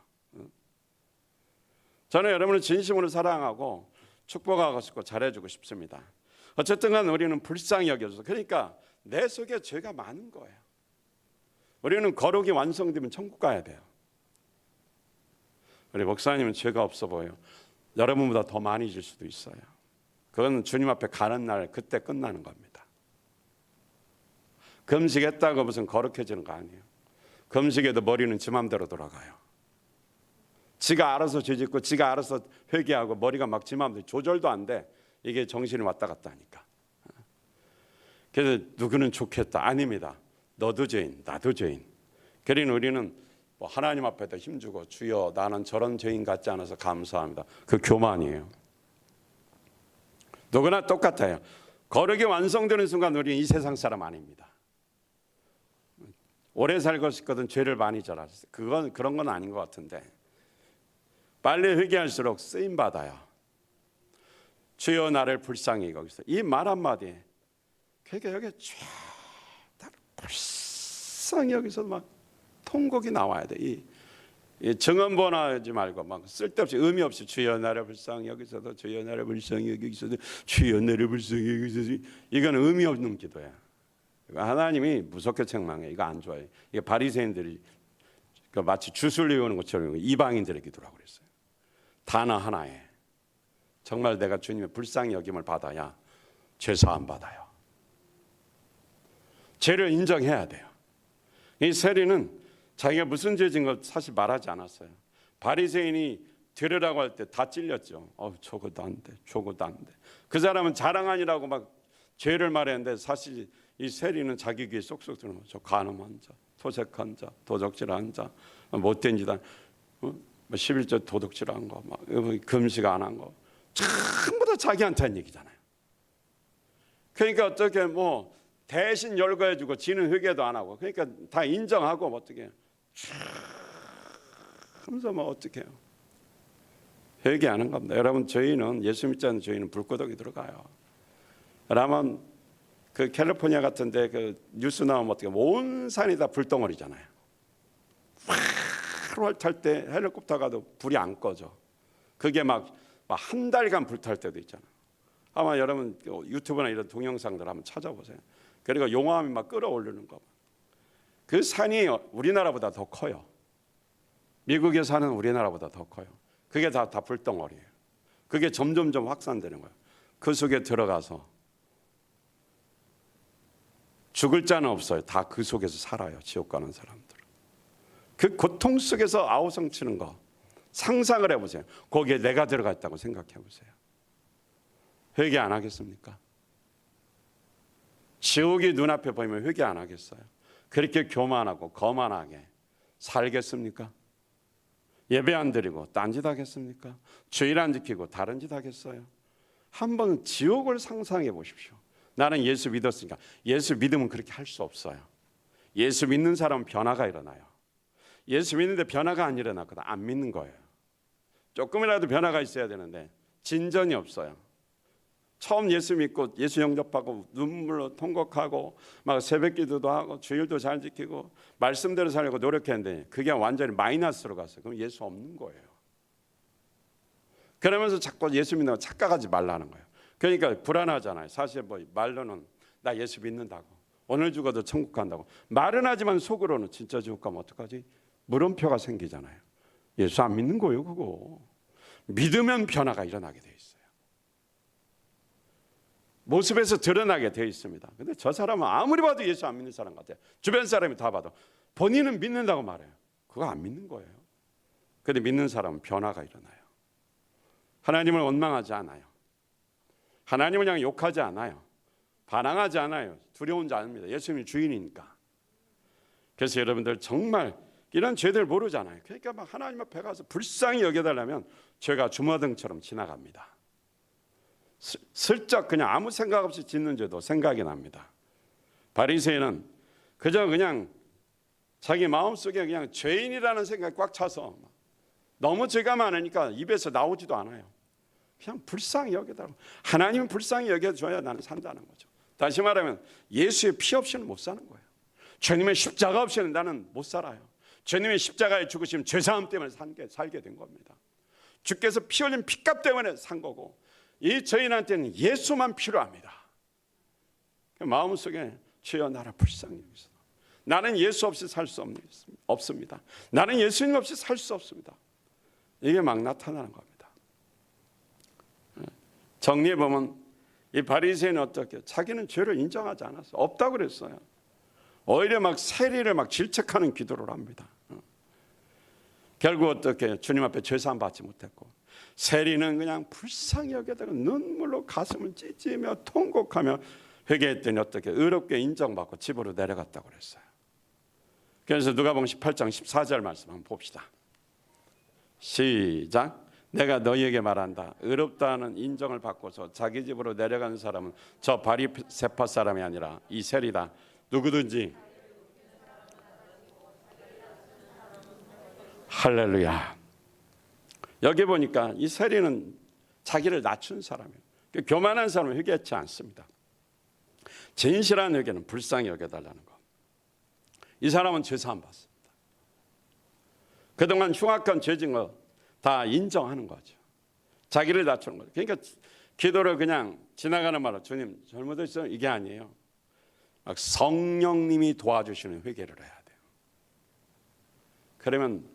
Speaker 1: 저는 여러분을 진심으로 사랑하고 축복하고 싶고 잘해주고 싶습니다. 어쨌든 간 우리는 불쌍히 여겨줘서, 그러니까 내 속에 죄가 많은 거예요. 우리는 거룩이 완성되면 천국 가야 돼요. 우리 목사님은 죄가 없어 보여요. 여러분보다 더 많이 질 수도 있어요. 그건 주님 앞에 가는 날 그때 끝나는 겁니다. 금식했다고 무슨 거룩해지는 거 아니에요. 금식에도 머리는 지 맘대로 돌아가요. 지가 알아서 죄짓고 지가 알아서 회개하고 머리가 막 지 맘대로 조절도 안 돼. 이게 정신이 왔다 갔다 하니까. 그래서 누구는 좋겠다. 아닙니다. 너도 죄인 나도 죄인. 그러니 우리는 뭐 하나님 앞에다 힘주고 주여 나는 저런 죄인 같지 않아서 감사합니다. 그 교만이에요. 누구나 똑같아요. 거룩이 완성되는 순간 우리는 이 세상 사람 아닙니다. 오래 살고 싶거든 죄를 많이 져라셨어요. 그건 그런 건 아닌 것 같은데 빨리 회개할수록 쓰임 받아요. 주여 나를 불쌍히 여기서 이 말 한마디에 그러니까 여기 쫙 불쌍히 여기서 막 통곡이 나와야 돼. 이 정언번하지 말고 막 쓸데없이 의미 없이 주여 나를 불쌍히 여기서도 주여 나를 불쌍히 여기서도 주여 나를 불쌍히 여기서도 이건 의미 없는 기도야. 하나님이 무섭게 책망해. 이거 안 좋아해. 이게 바리새인들이 마치 주술 외우는 것처럼 이방인들의 기도라고 그랬어요. 단어 하나에 정말 내가 주님의 불쌍히 여김을 받아야 죄 사함 받아요. 죄를 인정해야 돼요. 이 세리는 자기가 무슨 죄진 걸 사실 말하지 않았어요. 바리새인이 들으라고 할 때 다 찔렸죠. 저것도 안 돼, 저것도 안 돼. 그 사람은 자랑 아니라고 막 죄를 말했는데 사실 이 세리는 자기 귀에 쏙쏙 들어오는 거죠. 간음한 자, 토색한 자, 도적질한 자, 못된 짓 한, 11조 도둑질한 거, 막 금식 안 한 거, 전부 다 자기한테 한 얘기잖아요. 그러니까 어떻게 뭐 대신 열거해주고 지는 회개도 안 하고, 그러니까 다 인정하고 뭐 어떻게 하면서 뭐 어떻게 해요? 회개하는 겁니다. 여러분 저희는 예수 믿지 않는 저희는 불구덩이 들어가요. 그러면 그 캘리포니아 같은데 그 뉴스 나오면 어떻게 온 산이 다 불덩어리잖아요. 하루 탈 때 헬리콥터 가도 불이 안 꺼져. 그게 막 한 달간 불탈 때도 있잖아요. 아마 여러분 유튜브나 이런 동영상들 한번 찾아보세요. 그리고 용암이 막 끌어올리는 거. 그 산이 우리나라보다 더 커요. 미국에 사는 우리나라보다 더 커요. 그게 다 불덩어리예요. 그게 점점점 확산되는 거예요. 그 속에 들어가서 죽을 자는 없어요. 다 그 속에서 살아요. 지옥 가는 사람들. 그 고통 속에서 아우성 치는 거 상상을 해보세요. 거기에 내가 들어가 있다고 생각해 보세요. 회개 안 하겠습니까? 지옥이 눈앞에 보이면 회개 안 하겠어요? 그렇게 교만하고 거만하게 살겠습니까? 예배 안 드리고 딴짓 하겠습니까? 주일 안 지키고 다른 짓 하겠어요? 한번 지옥을 상상해 보십시오. 나는 예수 믿었으니까. 예수 믿으면 그렇게 할 수 없어요. 예수 믿는 사람은 변화가 일어나요. 예수 믿는데 변화가 안 일어났거든. 안 믿는 거예요. 조금이라도 변화가 있어야 되는데 진전이 없어요. 처음 예수 믿고 예수 영접하고 눈물로 통곡하고 막 새벽기도도 하고 주일도 잘 지키고 말씀대로 살려고 노력했는데 그게 완전히 마이너스로 갔어요. 그럼 예수 없는 거예요. 그러면서 자꾸 예수 믿는 거 착각하지 말라는 거예요. 그러니까 불안하잖아요. 사실 뭐 말로는 나 예수 믿는다고 오늘 죽어도 천국 간다고 말은 하지만 속으로는 진짜 지옥 가면 어떡하지? 물음표가 생기잖아요. 예수 안 믿는 거예요. 그거 믿으면 변화가 일어나게 돼 있어요. 모습에서 드러나게 돼 있습니다. 근데 저 사람은 아무리 봐도 예수 안 믿는 사람 같아요. 주변 사람이 다 봐도 본인은 믿는다고 말해요. 그거 안 믿는 거예요. 근데 믿는 사람은 변화가 일어나요. 하나님을 원망하지 않아요. 하나님을 그냥 욕하지 않아요. 반항하지 않아요. 두려운 자 아닙니다. 예수님이 주인이니까. 그래서 여러분들 정말 이런 죄들 모르잖아요. 그러니까 막 하나님 앞에 가서 불쌍히 여겨달라면 죄가 주마등처럼 지나갑니다. 슬쩍 그냥 아무 생각 없이 짓는 죄도 생각이 납니다. 바리새인은 그저 그냥 자기 마음속에 그냥 죄인이라는 생각이 꽉 차서 너무 죄가 많으니까 입에서 나오지도 않아요. 그냥 불쌍히 여겨달라고. 하나님은 불쌍히 여겨줘야 나는 산다는 거죠. 다시 말하면 예수의 피 없이는 못 사는 거예요. 주님의 십자가 없이는 나는 못 살아요. 주님의 십자가에 죽으시면 죄사함 때문에 살게 된 겁니다. 주께서 피 흘린 피값 때문에 산 거고 이 저희한테는 예수만 필요합니다. 마음속에 주여 나를 불쌍히 여기소서. 나는 예수 없이 살 수 없습니다. 나는 예수님 없이 살 수 없습니다. 이게 막 나타나는 겁니다. 정리해 보면 이 바리새인은 어떻게 자기는 죄를 인정하지 않았어요. 없다고 그랬어요. 오히려 막 세리를 막 질책하는 기도를 합니다. 결국 어떻게 주님 앞에 죄사함 받지 못했고 세리는 그냥 불쌍히 여겨다가 눈물로 가슴을 찢으며 통곡하며 회개했더니 어떻게 의롭게 인정받고 집으로 내려갔다고 그랬어요. 그래서 누가복음 18장 14절 말씀 한번 봅시다. 시작. 내가 너희에게 말한다. 의롭다는 인정을 받고서 자기 집으로 내려가는 사람은 저 바리새파 사람이 아니라 이 세리다. 누구든지 할렐루야. 여기 보니까 이 세리는 자기를 낮춘 사람이에요. 교만한 사람은 회개하지 않습니다. 진실한 회개는 불쌍히 여겨달라는 것. 이 사람은 죄사함 받습니다. 그동안 흉악한 죄진 거 다 인정하는 거죠. 자기를 낮추는 거죠. 그러니까 기도를 그냥 지나가는 말로 주님 잘못했어요 이게 아니에요. 막 성령님이 도와주시는 회개를 해야 돼요. 그러면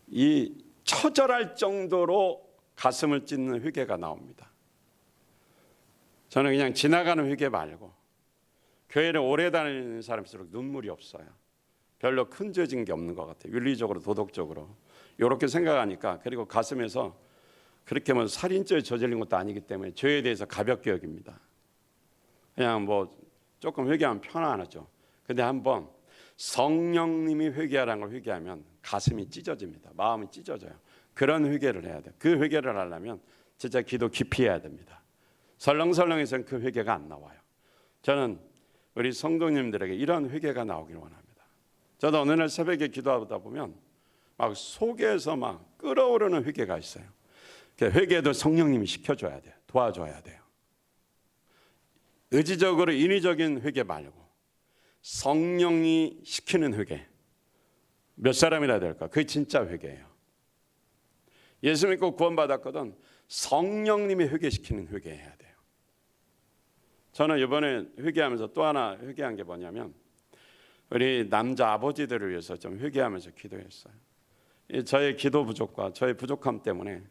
Speaker 1: 이 처절할 정도로 가슴을 찢는 회개가 나옵니다. 저는 그냥 지나가는 회개 말고 교회를 오래 다니는 사람일수록 눈물이 없어요. 별로 큰 죄진 게 없는 것 같아요. 윤리적으로 도덕적으로 이렇게 생각하니까 그리고 가슴에서 그렇게 뭐 살인죄 저질린 것도 아니기 때문에 죄에 대해서 가볍게 여깁니다. 그냥 뭐 조금 회개하면 편안하죠. 근데 한번 성령님이 회개하라는 걸 회개하면 가슴이 찢어집니다. 마음이 찢어져요. 그런 회개를 해야 돼요. 그 회개를 하려면 진짜 기도 깊이 해야 됩니다. 설렁설렁해서는 그 회개가 안 나와요. 저는 우리 성도님들에게 이런 회개가 나오기를 원합니다. 저도 어느 날 새벽에 기도하다 보면 막 속에서 막 끓어오르는 회개가 있어요. 회개도 성령님이 시켜줘야 돼요. 도와줘야 돼요. 의지적으로 인위적인 회개 말고 성령이 시키는 회개. 몇 사람이나 될까? 그게 진짜 회개예요. 예수 믿고 구원받았거든 성령님이 회개시키는 회개해야 돼요. 저는 이번에 회개하면서 또 하나 회개한 게 뭐냐면 우리 남자 아버지들을 위해서 좀 회개하면서 기도했어요. 저의 기도 부족과 저의 부족함 때문에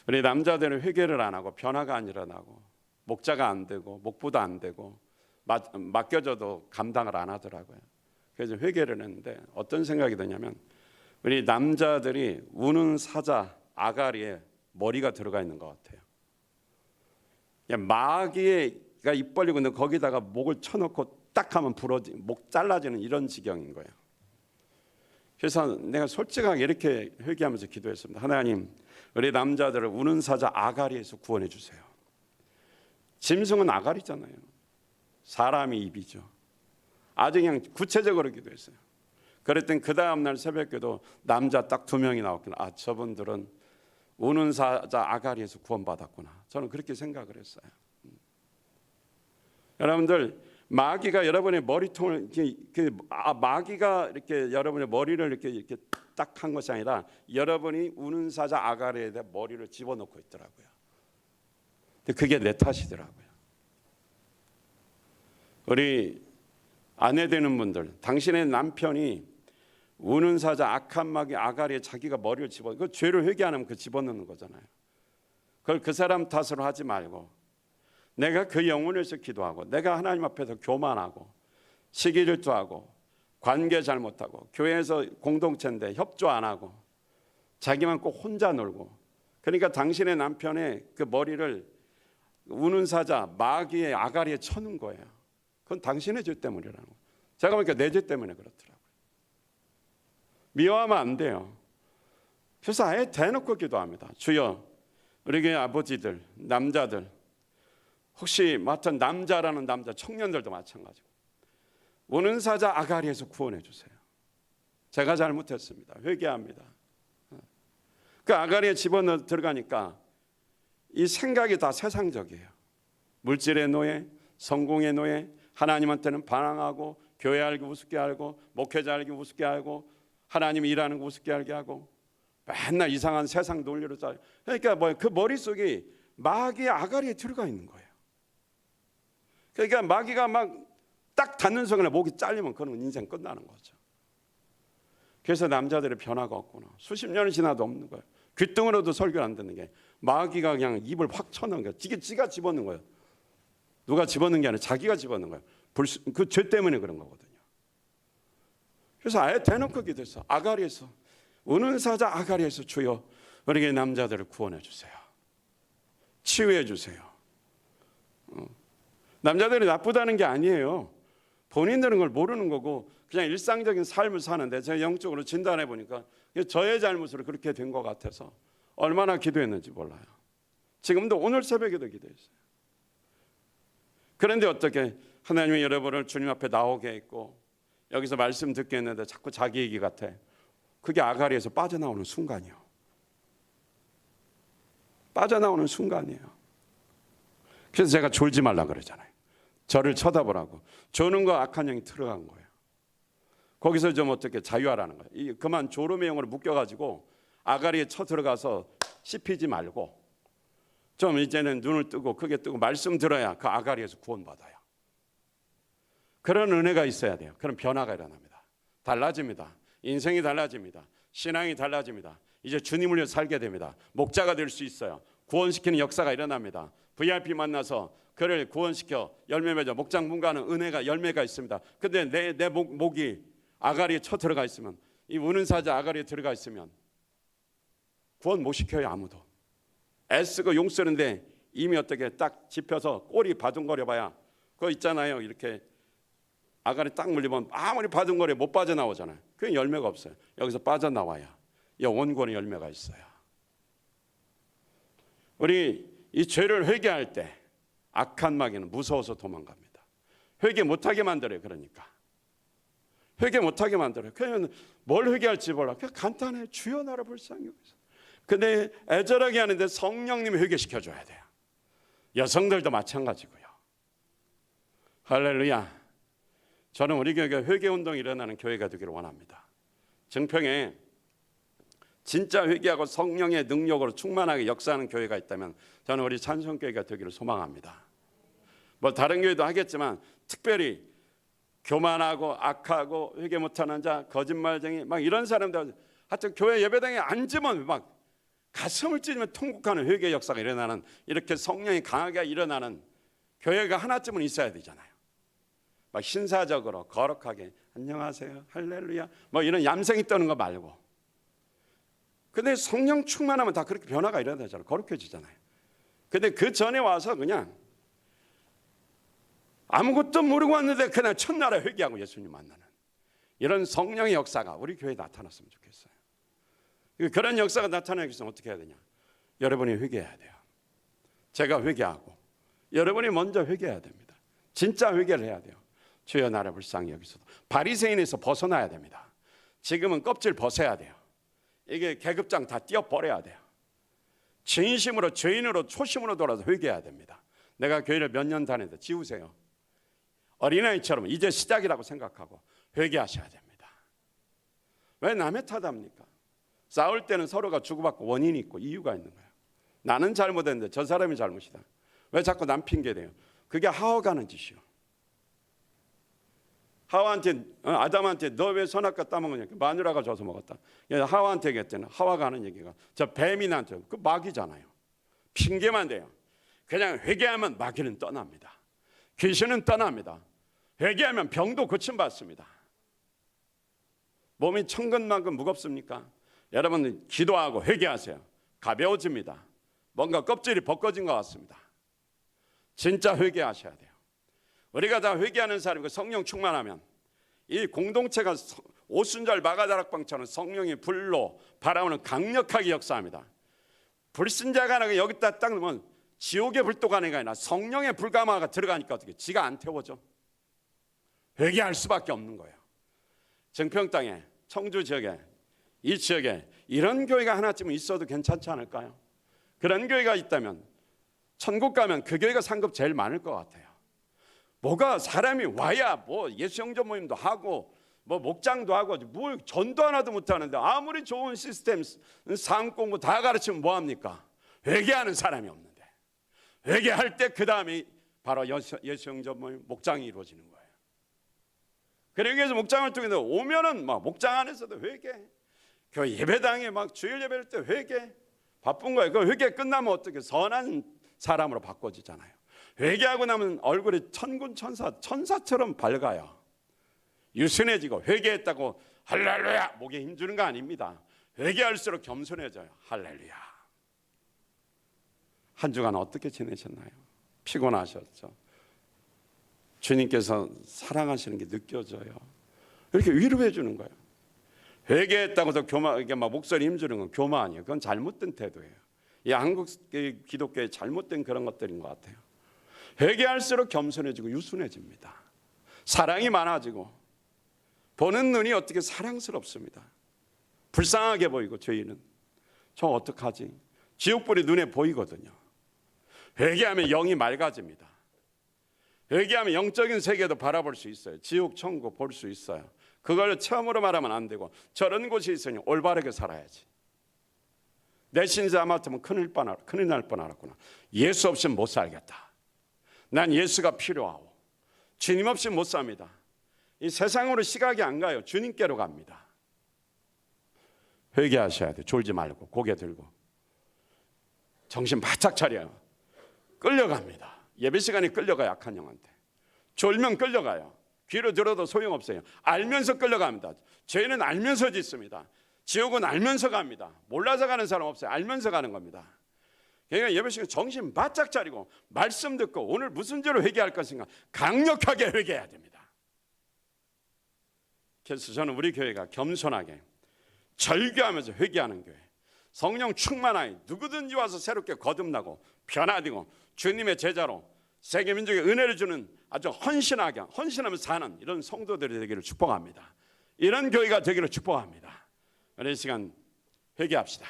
Speaker 1: 우리 남자들은 회개를 안 하고 변화가 안 일어나고 목자가 안 되고 목부도 안 되고 맡겨줘도 감당을 안 하더라고요. 그래서 회개를 했는데 어떤 생각이 드냐면 우리 남자들이 우는 사자 아가리에 머리가 들어가 있는 것 같아요. 마귀가 입 벌리고 있는 거기다가 목을 쳐놓고 딱 하면 목 잘라지는 이런 지경인 거예요. 그래서 내가 솔직하게 이렇게 회개하면서 기도했습니다. 하나님, 우리 남자들을 우는 사자 아가리에서 구원해 주세요. 짐승은 아가리잖아요. 사람이 입이죠. 아주 그냥 구체적으로 기도했어요. 그랬더니 그 다음날 새벽에도 남자 딱 2명이 나왔구나. 아, 저분들은 우는 사자 아가리에서 구원받았구나. 저는 그렇게 생각을 했어요. 여러분들, 마귀가 여러분의 머리통을 마귀가 이렇게 여러분의 머리를 이렇게 딱 한 것이 아니라 여러분이 우는 사자 아가리에 머리를 집어넣고 있더라고요. 근데 그게 내 탓이더라고요. 우리 아내 되는 분들, 당신의 남편이 우는 사자 악한 마귀 아가리에 자기가 머리를 집어, 그 죄를 회개 안 하면 그 집어넣는 거잖아요. 그걸 그 사람 탓으로 하지 말고 내가 그 영혼에서 기도하고 내가 하나님 앞에서 교만하고 시기질투하고 관계 잘못하고 교회에서 공동체인데 협조 안 하고 자기만 꼭 혼자 놀고, 그러니까 당신의 남편의 그 머리를 우는 사자 마귀의 아가리에 쳐는 거예요. 그건 당신의 죄 때문이라는 거예요. 제가 보니까 내 죄 때문에 그렇더라고요. 미워하면 안 돼요. 그래서 아예 대놓고 기도합니다. 주여, 우리 교회 아버지들, 남자들, 혹시 맡은 남자라는 남자 청년들도 마찬가지고 우는 사자 아가리에서 구원해 주세요. 제가 잘못했습니다. 회개합니다. 그 아가리에 집어넣어 들어가니까 이 생각이 다 세상적이에요. 물질의 노예, 성공의 노예, 하나님한테는 반항하고 교회 알기 우습게 알고 목회자 알기 우습게 알고 하나님 일하는 거 우습게 알게 하고 맨날 이상한 세상 논리로 짜요. 그러니까 그 머릿속이 마귀의 아가리에 들어가 있는 거예요. 그러니까 마귀가 막 딱 닿는 순간에 목이 잘리면 그건 인생 끝나는 거죠. 그래서 남자들의 변화가 없구나. 수십 년이 지나도 없는 거예요. 귓등으로도 설교를 안 듣는 게 마귀가 그냥 입을 확 쳐넣은 거예요. 지가 집어넣는 거예요. 누가 집어넣는 게 아니라 자기가 집어넣는 거예요. 그 죄 때문에 그런 거거든요. 그래서 아예 대놓고 기도했어. 아가리에서, 우는 사자 아가리에서 주여 우리에게 남자들을 구원해 주세요. 치유해 주세요. 남자들이 나쁘다는 게 아니에요. 본인들은 걸 모르는 거고 그냥 일상적인 삶을 사는데 제가 영적으로 진단해 보니까 저의 잘못으로 그렇게 된 것 같아서 얼마나 기도했는지 몰라요. 지금도 오늘 새벽에도 기도했어요. 그런데 어떻게 하나님이 여러분을 주님 앞에 나오게 했고 여기서 말씀 듣게 했는데 자꾸 자기 얘기 같아. 그게 아가리에서 빠져나오는 순간이요. 빠져나오는 순간이에요. 그래서 제가 졸지 말라 그러잖아요. 저를 쳐다보라고. 조는 거 악한 영이 들어간 거예요. 거기서 좀 어떻게 자유하라는 거예요. 그만 졸음의 영으로 묶여가지고 아가리에 쳐 들어가서 씹히지 말고 좀 이제는 눈을 뜨고 크게 뜨고 말씀 들어야 그 아가리에서 구원받아요. 그런 은혜가 있어야 돼요. 그런 변화가 일어납니다. 달라집니다. 인생이 달라집니다. 신앙이 달라집니다. 이제 주님을 위해 살게 됩니다. 목자가 될 수 있어요. 구원시키는 역사가 일어납니다. VIP 만나서 그를 구원시켜 열매 맺어 목장 분가하는 은혜가 열매가 있습니다. 근데 내 목이 아가리에 쳐 들어가 있으면, 이 우는 사자 아가리에 들어가 있으면 구원 못 시켜요. 아무도. 애쓰고 용 쓰는데 이미 어떻게 딱 짚혀서 꼬리 바둥거려봐야 그거 있잖아요. 이렇게 아가리 딱 물리면 아무리 바둥거려 못 빠져나오잖아요. 그게 열매가 없어요. 여기서 빠져나와야 원권의 열매가 있어요. 우리 이 죄를 회개할 때 악한 마귀는 무서워서 도망갑니다. 회개 못하게 만들어요. 그러니까 회개 못하게 만들어요. 그러면 뭘 회개할지 몰라. 그냥 간단해. 주여 나를 불쌍히 여기소. 근데 애절하게 하는데 성령님이 회개시켜줘야 돼요. 여성들도 마찬가지고요. 할렐루야. 저는 우리 교회가 회개운동이 일어나는 교회가 되기를 원합니다. 증평에 진짜 회개하고 성령의 능력으로 충만하게 역사하는 교회가 있다면 저는 우리 찬송교회가 되기를 소망합니다. 뭐 다른 교회도 하겠지만 특별히 교만하고 악하고 회개 못하는 자, 거짓말쟁이 막 이런 사람들, 하여튼 교회 예배당에 앉으면 막 가슴을 찢으며 통곡하는 회개 역사가 일어나는, 이렇게 성령이 강하게 일어나는 교회가 하나쯤은 있어야 되잖아요. 막 신사적으로 거룩하게 안녕하세요 할렐루야 뭐 이런 얌생이 떠는 거 말고. 근데 성령 충만하면 다 그렇게 변화가 일어나잖아요. 거룩해지잖아요. 근데 그 전에 와서 그냥 아무것도 모르고 왔는데 그날 첫날에 회개하고 예수님 만나는 이런 성령의 역사가 우리 교회에 나타났으면 좋겠어요. 그런 역사가 나타나기 위해서 어떻게 해야 되냐? 여러분이 회개해야 돼요. 제가 회개하고 여러분이 먼저 회개해야 됩니다. 진짜 회개를 해야 돼요. 주여 나를 불쌍히 여기소서. 바리새인에서 벗어나야 됩니다. 지금은 껍질 벗어야 돼요. 이게 계급장 다 띄어버려야 돼요. 진심으로 죄인으로 초심으로 돌아서 회개해야 됩니다. 내가 교회를 몇 년 다녔는데 지우세요. 어린아이처럼 이제 시작이라고 생각하고 회개하셔야 됩니다. 왜 남의 탓합니까? 싸울 때는 서로가 주고받고 원인이 있고 이유가 있는 거예요. 나는 잘못했는데 저 사람이 잘못이다. 왜 자꾸 남 핑계대요? 그게 하와가 하는 짓이요. 하와한테 아담한테 너 왜 선악과 따먹느냐? 마누라가 줘서 먹었다. 하와한테 얘기했잖아요. 하와가 하는 얘기가 저 뱀이 나한테 그 마귀잖아요. 핑계만 대요. 그냥 회개하면 마귀는 떠납니다. 귀신은 떠납니다. 회개하면 병도 고침받습니다. 몸이 천근만근 무겁습니까? 여러분 기도하고 회개하세요. 가벼워집니다. 뭔가 껍질이 벗겨진 것 같습니다. 진짜 회개하셔야 돼요. 우리가 다 회개하는 사람이고 성령 충만하면 이 공동체가 오순절 마가다락방처럼 성령의 불로 바람을 강력하게 역사합니다. 불신자가 하나 여기다 딱 넣으면 지옥의 불도가 아니라 성령의 불가마가 들어가니까 어떻게 지가 안 태워져? 회개할 수밖에 없는 거예요. 정평 땅에 청주 지역에 이 지역에 이런 교회가 하나쯤은 있어도 괜찮지 않을까요? 그런 교회가 있다면 천국 가면 그 교회가 상급 제일 많을 것 같아요. 뭐가 사람이 와야 뭐 예수 영접 모임도 하고 뭐 목장도 하고 뭘 전도 하나도 못하는데 아무리 좋은 시스템 상업 공부 다 가르치면 뭐합니까? 회개하는 사람이 없는데 회개할 때 그 다음에 바로 예수 영접 모임 목장이 이루어지는 거예요. 그러기 위해서 목장을 통해서 오면은 막 목장 안에서도 회개, 교회 예배당에 막 주일 예배할 때 회개, 바쁜 거예요. 그 회개 끝나면 어떻게 선한 사람으로 바꿔지잖아요. 회개하고 나면 얼굴이 천군 천사처럼 밝아요. 유순해지고 회개했다고 할렐루야 목에 힘주는 거 아닙니다. 회개할수록 겸손해져요. 할렐루야. 한 주간 어떻게 지내셨나요? 피곤하셨죠? 주님께서 사랑하시는 게 느껴져요. 이렇게 위로해 주는 거예요. 회개했다고 해서 이게 막 목소리 힘주는 건 교만 아니에요. 그건 잘못된 태도예요. 이 한국 기독교의 잘못된 그런 것들인 것 같아요. 회개할수록 겸손해지고 유순해집니다. 사랑이 많아지고 보는 눈이 어떻게 사랑스럽습니다. 불쌍하게 보이고 죄인은 저 어떡하지? 지옥불이 눈에 보이거든요. 회개하면 영이 맑아집니다. 회개하면 영적인 세계도 바라볼 수 있어요. 지옥 천국 볼 수 있어요. 그걸 체험으로 말하면 안 되고 저런 곳이 있으니 올바르게 살아야지. 내 신세 아마트면 큰일 날 뻔 알았구나. 예수 없이는 못 살겠다. 난 예수가 필요하고 주님 없이 못 삽니다. 이 세상으로 시각이 안 가요. 주님께로 갑니다. 회개하셔야 돼요. 졸지 말고 고개 들고 정신 바짝 차려요. 끌려갑니다. 예배 시간에 끌려가요. 악한 영한테. 졸면 끌려가요. 귀로 들어도 소용없어요. 알면서 끌려갑니다. 죄는 알면서 짓습니다. 지옥은 알면서 갑니다. 몰라서 가는 사람 없어요. 알면서 가는 겁니다. 그러니까 예배 시간 정신 바짝 차리고 말씀 듣고 오늘 무슨 죄로 회개할 것인가 강력하게 회개해야 됩니다. 그래서 저는 우리 교회가 겸손하게 절규하면서 회개하는 교회, 성령 충만하게 누구든지 와서 새롭게 거듭나고 변화되고 주님의 제자로 세계 민족에 은혜를 주는 아주 헌신하면서 사는 이런 성도들이 되기를 축복합니다. 이런 교회가 되기를 축복합니다. 이 시간 회개합시다.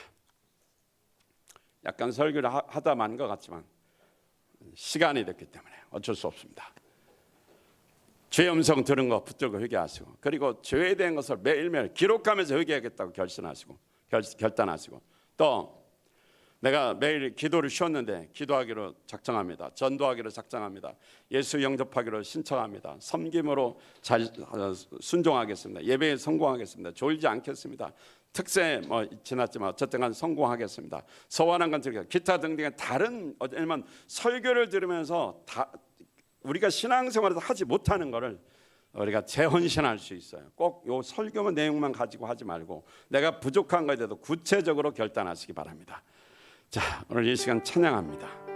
Speaker 1: 약간 설교를 하다 만 것 같지만 시간이 됐기 때문에 어쩔 수 없습니다. 죄의 음성 들은 거 붙들고 회개하시고 그리고 죄에 대한 것을 매일매일 기록하면서 회개하겠다고 결단하시고 또 내가 매일 기도를 쉬었는데 기도하기로 작정합니다. 전도하기로 작정합니다. 예수 영접하기로 신청합니다. 섬김으로 잘 순종하겠습니다. 예배에 성공하겠습니다. 졸지 않겠습니다. 특세 지났지만 어쨌든 간 성공하겠습니다. 서원한 건 들으겠습니다. 기타 등등의 다른 왜냐면 설교를 들으면서 우리가 신앙생활에서 하지 못하는 거를 우리가 재헌신할 수 있어요. 꼭 요 설교만 내용만 가지고 하지 말고 내가 부족한 것에 대해서 구체적으로 결단하시기 바랍니다. 자, 오늘 이 시간 찬양합니다.